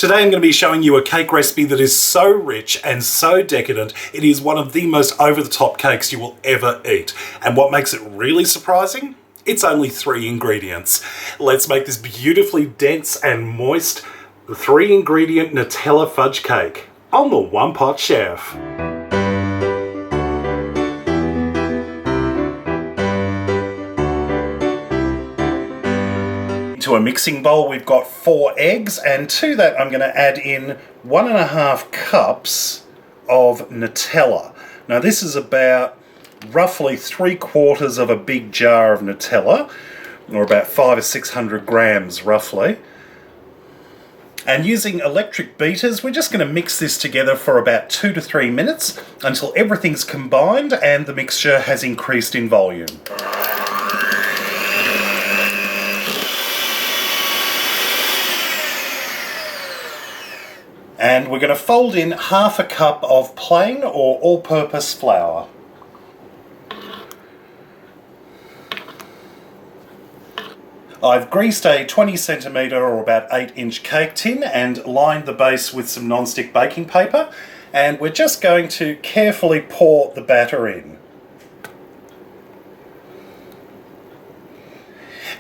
Today I'm going to be showing you a cake recipe that is so rich and so decadent, it is one of the most over-the-top cakes you will ever eat. And what makes it really surprising? It's only 3 ingredients. Let's make this beautifully dense and moist 3-ingredient Nutella fudge cake on the One Pot Chef. To a mixing bowl we've got 4 eggs, and to that I'm going to add in 1.5 cups of Nutella. Now this is about roughly 3/4 of a big jar of Nutella, or about 500 or 600 grams roughly. And using electric beaters, we're just going to mix this together for about 2 to 3 minutes until everything's combined and the mixture has increased in volume. And we're going to fold in 1/2 cup of plain or all-purpose flour. I've greased a 20cm or about 8-inch cake tin and lined the base with some non-stick baking paper, and we're just going to carefully pour the batter in.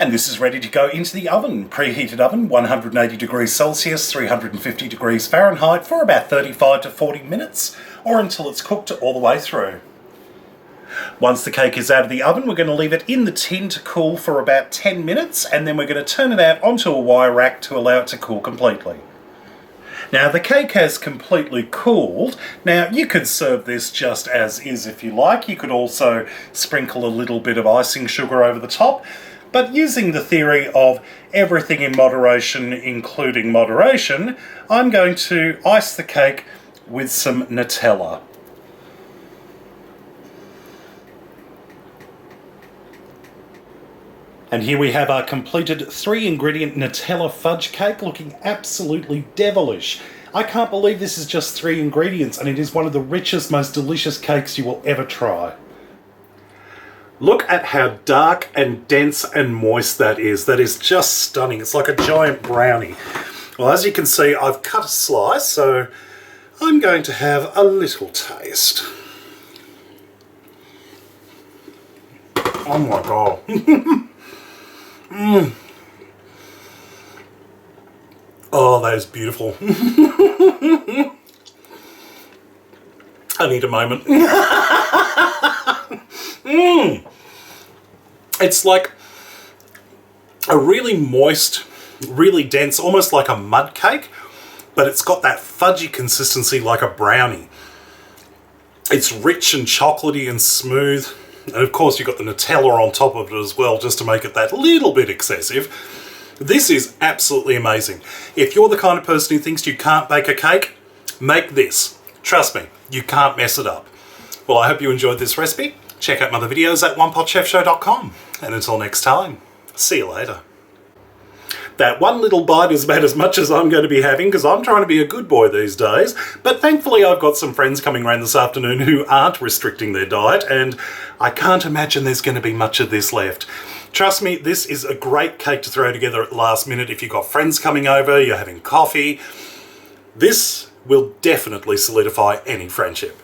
And this is ready to go into the oven. Preheated oven, 180 degrees Celsius, 350 degrees Fahrenheit for about 35 to 40 minutes, or until it's cooked all the way through. Once the cake is out of the oven, we're going to leave it in the tin to cool for about 10 minutes, and then we're going to turn it out onto a wire rack to allow it to cool completely. Now the cake has completely cooled. Now you could serve this just as is if you like. You could also sprinkle a little bit of icing sugar over the top. But using the theory of everything in moderation, including moderation, I'm going to ice the cake with some Nutella. And here we have our completed 3-ingredient Nutella fudge cake, looking absolutely devilish. I can't believe this is just 3 ingredients, and it is one of the richest, most delicious cakes you will ever try. Look at how dark and dense and moist that is. That is just stunning. It's like a giant brownie. Well, as you can see, I've cut a slice, so I'm going to have a little taste. Oh my god. Oh, that is beautiful. I need a moment. It's like a really moist, really dense, almost like a mud cake, but it's got that fudgy consistency like a brownie. It's rich and chocolatey and smooth, and of course you've got the Nutella on top of it as well, just to make it that little bit excessive. This is absolutely amazing. If you're the kind of person who thinks you can't bake a cake, make this. Trust me, you can't mess it up. Well, I hope you enjoyed this recipe. Check out my other videos at OnePotChefShow.com. And until next time, see you later. That one little bite is about as much as I'm going to be having, because I'm trying to be a good boy these days. But thankfully I've got some friends coming around this afternoon who aren't restricting their diet, and I can't imagine there's going to be much of this left. Trust me, this is a great cake to throw together at the last minute if you've got friends coming over, you're having coffee. This will definitely solidify any friendship.